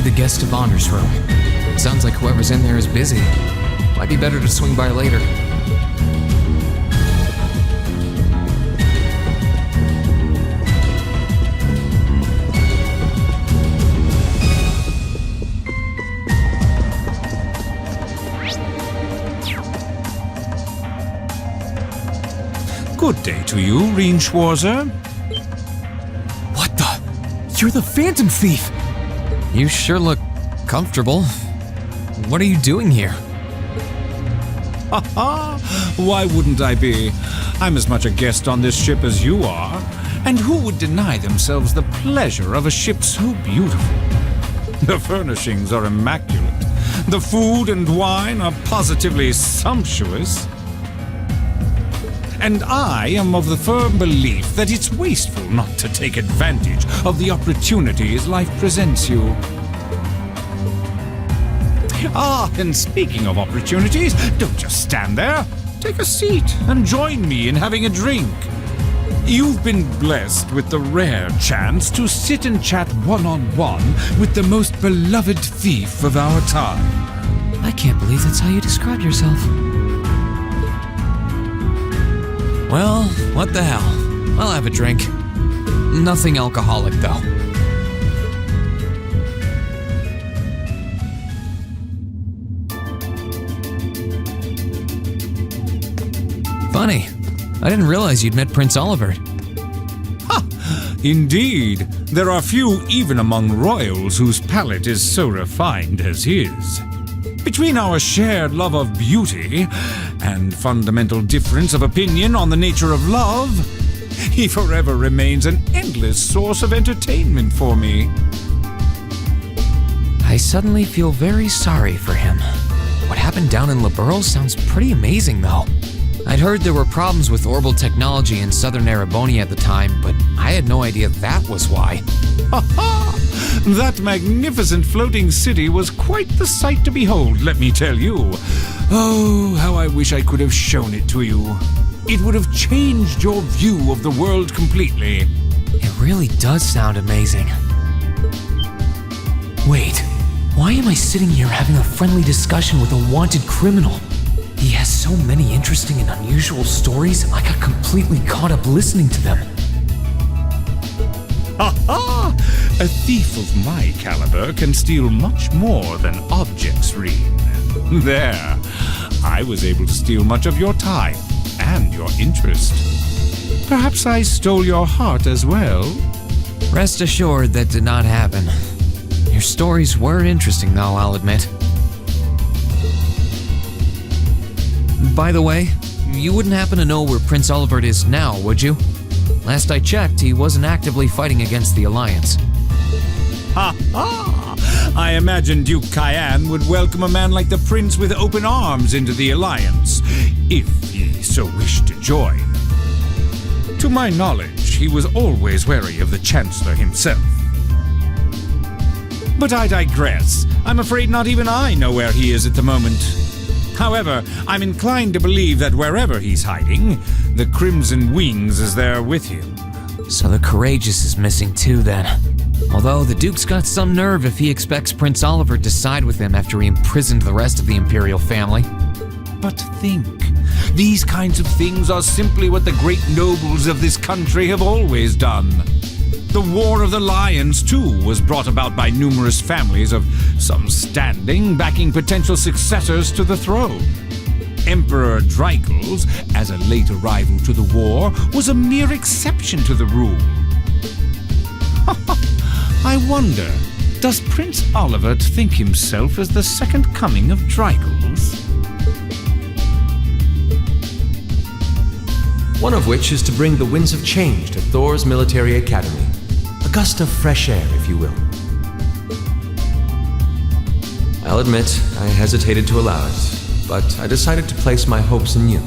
the guest of honor's room. Sounds like whoever's in there is busy. Might be better to swing by later. Good day to you, Reen Schwarzer. What the? You're the Phantom Thief! You sure look comfortable. What are you doing here? Ha ha! Why wouldn't I be? I'm as much a guest on this ship as you are. And who would deny themselves the pleasure of a ship so beautiful? The furnishings are immaculate. The food and wine are positively sumptuous. And I am of the firm belief that it's wasteful not to take advantage of the opportunities life presents you. Ah, and speaking of opportunities, don't just stand there. Take a seat and join me in having a drink. You've been blessed with the rare chance to sit and chat one-on-one with the most beloved thief of our time. I can't believe that's how you describe yourself. Well, what the hell? I'll have a drink. Nothing alcoholic, though. Funny. I didn't realize you'd met Prince Olivert. Ha! Indeed. There are few even among royals whose palate is so refined as his. Between our shared love of beauty and fundamental difference of opinion on the nature of love, he forever remains an endless source of entertainment for me. I suddenly feel very sorry for him. What happened down in Liberl sounds pretty amazing, though. I'd heard there were problems with orbital technology in southern Erebonia at the time, but I had no idea that was why. Ha ha! That magnificent floating city was quite the sight to behold, let me tell you. Oh, how I wish I could have shown it to you. It would have changed your view of the world completely. It really does sound amazing. Wait, why am I sitting here having a friendly discussion with a wanted criminal? He has so many interesting and unusual stories, I got completely caught up listening to them. Ha ha! A thief of my caliber can steal much more than objects, Reen. There, I was able to steal much of your time and your interest. Perhaps I stole your heart as well? Rest assured that did not happen. Your stories were interesting, though, I'll admit. By the way, you wouldn't happen to know where Prince Olivert is now, would you? Last I checked, he wasn't actively fighting against the Alliance. Ha ha! I imagine Duke Cayenne would welcome a man like the Prince with open arms into the Alliance, if he so wished to join. To my knowledge, he was always wary of the Chancellor himself. But I digress. I'm afraid not even I know where he is at the moment. However, I'm inclined to believe that wherever he's hiding, the Crimson Wings is there with him. So the Courageous is missing too, then. Although the Duke's got some nerve if he expects Prince Olivert to side with him after he imprisoned the rest of the Imperial family. But think, these kinds of things are simply what the great nobles of this country have always done. The War of the Lions, too, was brought about by numerous families of some standing backing potential successors to the throne. Emperor Dreigels, as a late arrival to the war, was a mere exception to the rule. I wonder, does Prince Olivert think himself as the second coming of Dreigels? One of which is to bring the winds of change to Thor's military academy. A gust of fresh air, if you will. I'll admit, I hesitated to allow it, but I decided to place my hopes in you.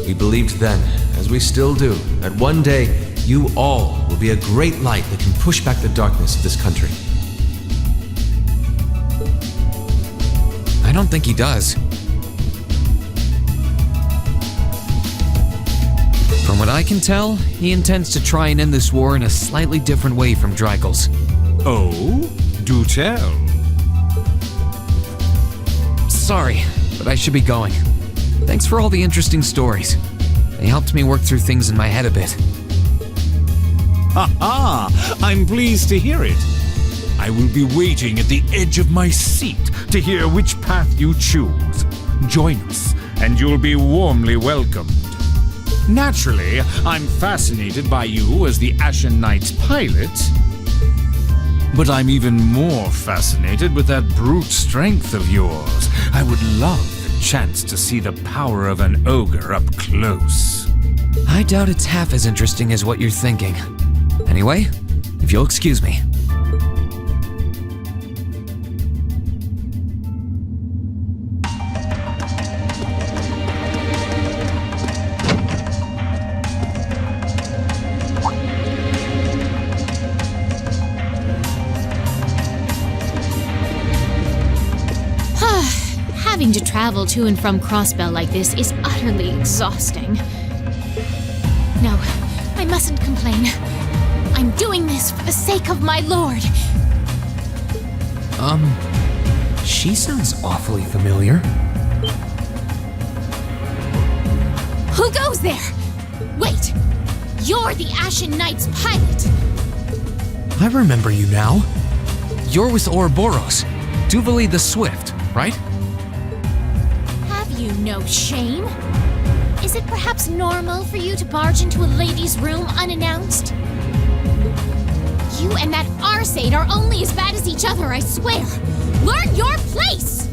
We believed then, as we still do, that one day you all will be a great light that can push back the darkness of this country. I don't think he does. From what I can tell, he intends to try and end this war in a slightly different way from Dreigels. Oh, do tell. Sorry, but I should be going. Thanks for all the interesting stories. They helped me work through things in my head a bit. Ha! I'm pleased to hear it. I will be waiting at the edge of my seat to hear which path you choose. Join us, and you'll be warmly welcomed. Naturally, I'm fascinated by you as the Ashen Knight's pilot, but I'm even more fascinated with that brute strength of yours. I would love the chance to see the power of an ogre up close. I doubt it's half as interesting as what you're thinking. Anyway, if you'll excuse me. Having to travel to and from Crossbell like this is utterly exhausting. No, I mustn't complain. I'm doing this for the sake of my lord. She sounds awfully familiar. Who goes there? Wait, you're the Ashen Knight's pilot. I remember you now. You're with Ouroboros, Duvali the Swift, right? Have you no shame? Is it perhaps normal for you to barge into a lady's room unannounced? You and that Arseid are only as bad as each other, I swear. Learn your place!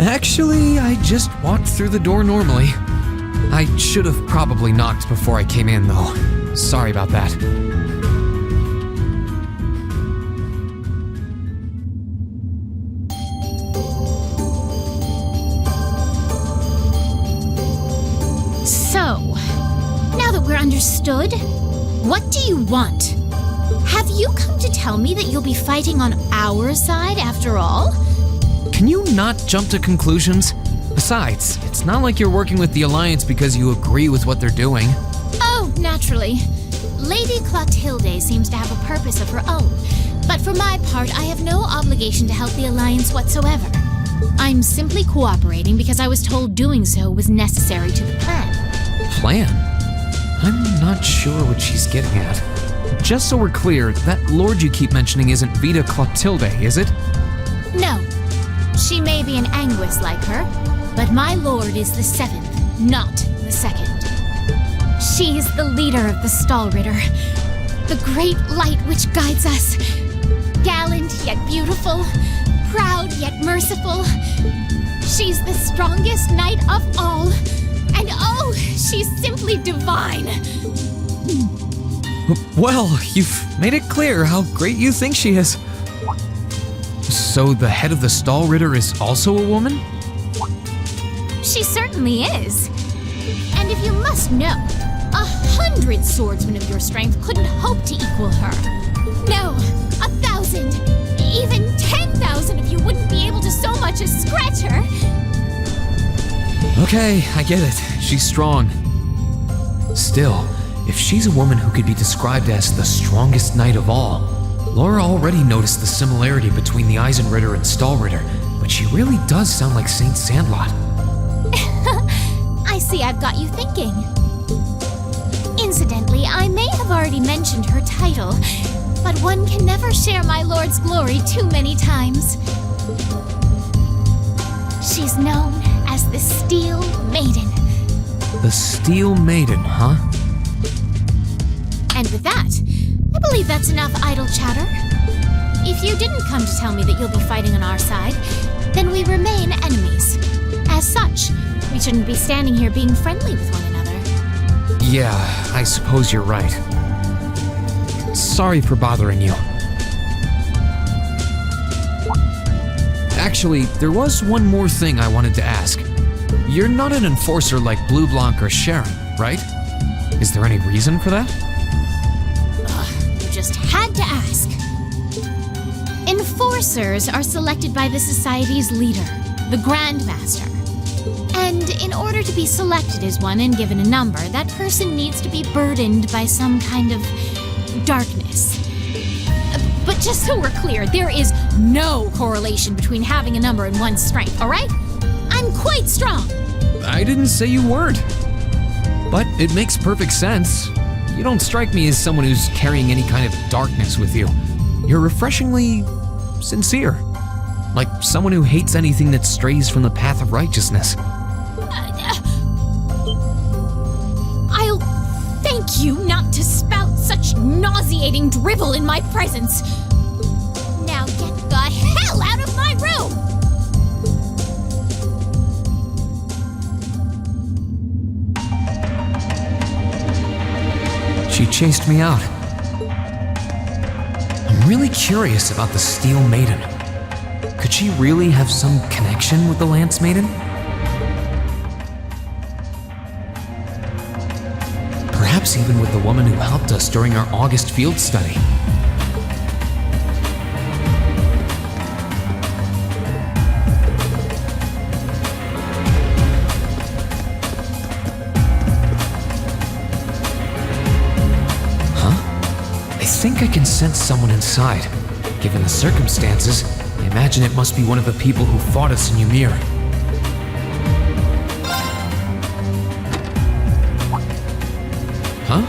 Actually, I just walked through the door normally. I should have probably knocked before I came in, though. Sorry about that. So, now that we're understood, what do you want? Have you come to tell me that you'll be fighting on our side after all? Can you not jump to conclusions? Besides, it's not like you're working with the Alliance because you agree with what they're doing. Oh, naturally. Lady Clotilde seems to have a purpose of her own, but for my part, I have no obligation to help the Alliance whatsoever. I'm simply cooperating because I was told doing so was necessary to the plan. Plan? I'm not sure what she's getting at. Just so we're clear, that lord you keep mentioning isn't Vita Clotilde, is it? No. She may be an Anguis like her, but my lord is the 7th, not the 2nd. She is the leader of the Stahlritter, the great light which guides us. Gallant yet beautiful, proud yet merciful. She's the strongest knight of all, and oh, she's simply divine. Well, you've made it clear how great you think she is. So the head of the Stahlritter is also a woman? She certainly is. And if you must know, 100 swordsmen of your strength couldn't hope to equal her. No, 1,000, even 10,000 of you wouldn't be able to so much as scratch her. Okay, I get it. She's strong. Still, if she's a woman who could be described as the strongest knight of all, Laura already noticed the similarity between the Eisenritter and Stahlritter, but she really does sound like Saint Sandlot. I see I've got you thinking. Incidentally, I may have already mentioned her title, but one can never share my lord's glory too many times. She's known as the Steel Maiden. The Steel Maiden, huh? And with that, I believe that's enough idle chatter. If you didn't come to tell me that you'll be fighting on our side, then we remain enemies. As such, we shouldn't be standing here being friendly with one another. Yeah, I suppose you're right. Sorry for bothering you. Actually, there was one more thing I wanted to ask. You're not an enforcer like Blue Blanc or Sharon, right? Is there any reason for that? You just had to ask. Enforcers are selected by the Society's leader, the Grandmaster. And in order to be selected as one and given a number, that person needs to be burdened by some kind of darkness. But just so we're clear, there is no correlation between having a number and one's strength, all right? I'm quite strong. I didn't say you weren't. But it makes perfect sense. You don't strike me as someone who's carrying any kind of darkness with you. You're refreshingly sincere. Like someone who hates anything that strays from the path of righteousness. I'll thank you not to spout such nauseating drivel in my presence. Now get the hell out of my room! She chased me out. I'm really curious about the Steel Maiden. Could she really have some connection with the Lance Maiden? Perhaps even with the woman who helped us during our August field study. I think I can sense someone inside. Given the circumstances, I imagine it must be one of the people who fought us in Ymir. Huh?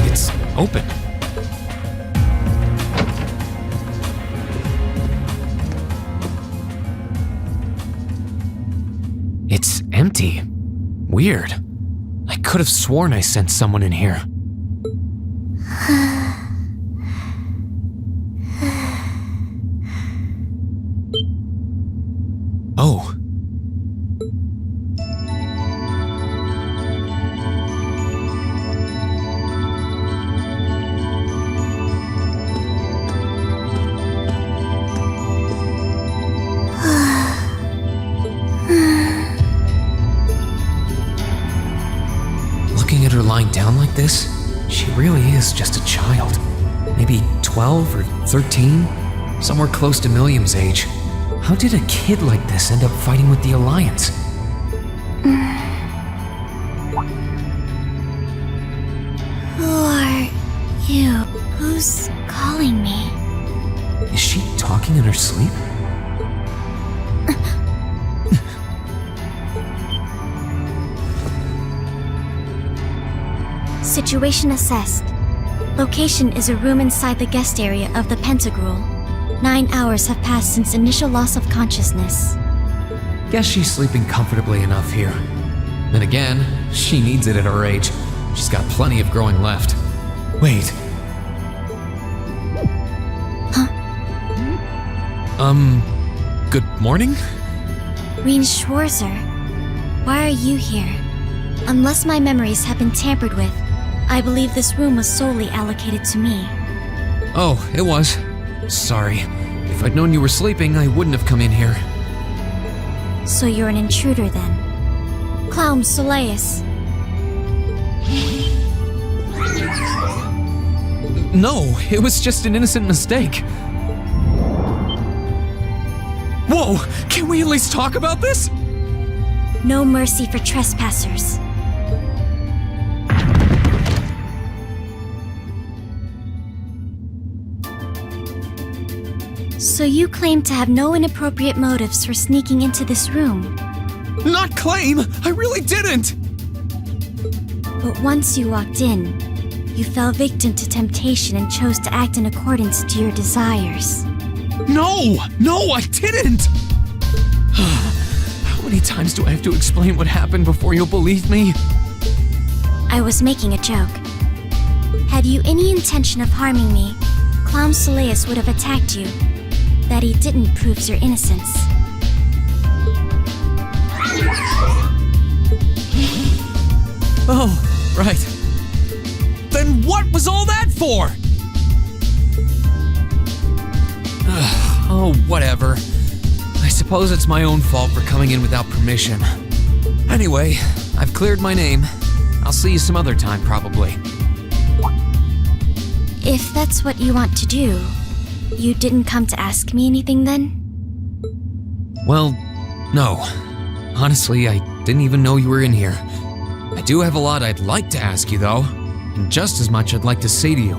It's open. It's empty. Weird. I could have sworn I sensed someone in here. Oh. Looking at her lying down like this, she really is just a child. Maybe 12 or 13, somewhere close to Milliam's age. How did a kid like this end up fighting with the Alliance? Who are you? Who's calling me? Is she talking in her sleep? Situation assessed. Location is a room inside the guest area of the Pentagrule. 9 hours have passed since initial loss of consciousness. Guess she's sleeping comfortably enough here. Then again, she needs it at her age. She's got plenty of growing left. Wait. Good morning? Reen Schwarzer, why are you here? Unless my memories have been tampered with, I believe this room was solely allocated to me. Oh, it was. Sorry. If I'd known you were sleeping, I wouldn't have come in here. So you're an intruder then? Clown Soleus. No, it was just an innocent mistake. Whoa! Can we at least talk about this? No mercy for trespassers. So you claim to have no inappropriate motives for sneaking into this room. Not claim! I really didn't! But once you walked in, you fell victim to temptation and chose to act in accordance to your desires. No! No, I didn't! How many times do I have to explain what happened before you'll believe me? I was making a joke. Had you any intention of harming me, Clown Soleus would have attacked you. That he didn't proves your innocence. Oh, right. Then what was all that for? Oh, whatever. I suppose it's my own fault for coming in without permission. Anyway, I've cleared my name. I'll see you some other time, probably. If that's what you want to do, you didn't come to ask me anything then? Well, no. Honestly, I didn't even know you were in here. I do have a lot I'd like to ask you, though, and just as much I'd like to say to you.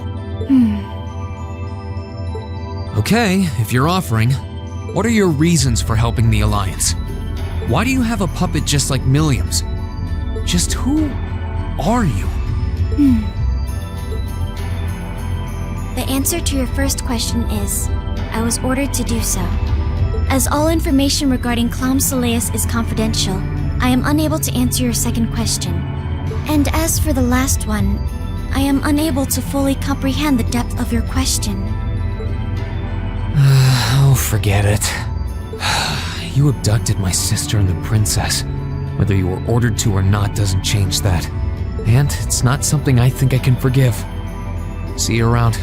Okay, if you're offering, what are your reasons for helping the Alliance? Why do you have a puppet just like Milliam's? Just who are you? The answer to your first question is, I was ordered to do so. As all information regarding Clown Soleus is confidential, I am unable to answer your second question. And as for the last one, I am unable to fully comprehend the depth of your question. Oh, forget it. You abducted my sister and the princess. Whether you were ordered to or not doesn't change that. And it's not something I think I can forgive. See you around.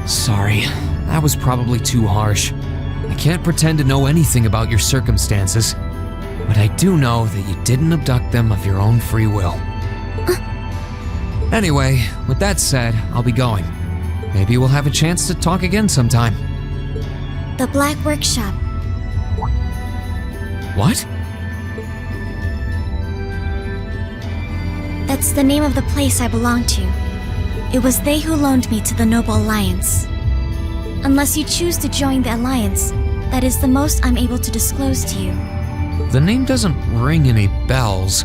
Sorry, that was probably too harsh. I can't pretend to know anything about your circumstances, but I do know that you didn't abduct them of your own free will. Anyway, with that said, I'll be going. Maybe we'll have a chance to talk again sometime. The Black Workshop. What? That's the name of the place I belong to. It was they who loaned me to the Noble Alliance. Unless you choose to join the Alliance, that is the most I'm able to disclose to you. The name doesn't ring any bells.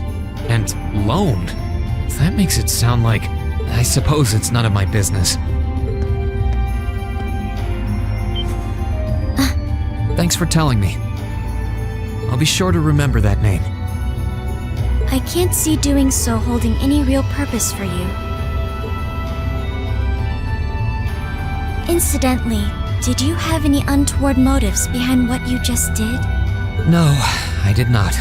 And loaned? That makes it sound like... I suppose it's none of my business. Thanks for telling me. I'll be sure to remember that name. I can't see doing so holding any real purpose for you. Incidentally, did you have any untoward motives behind what you just did? No, I did not.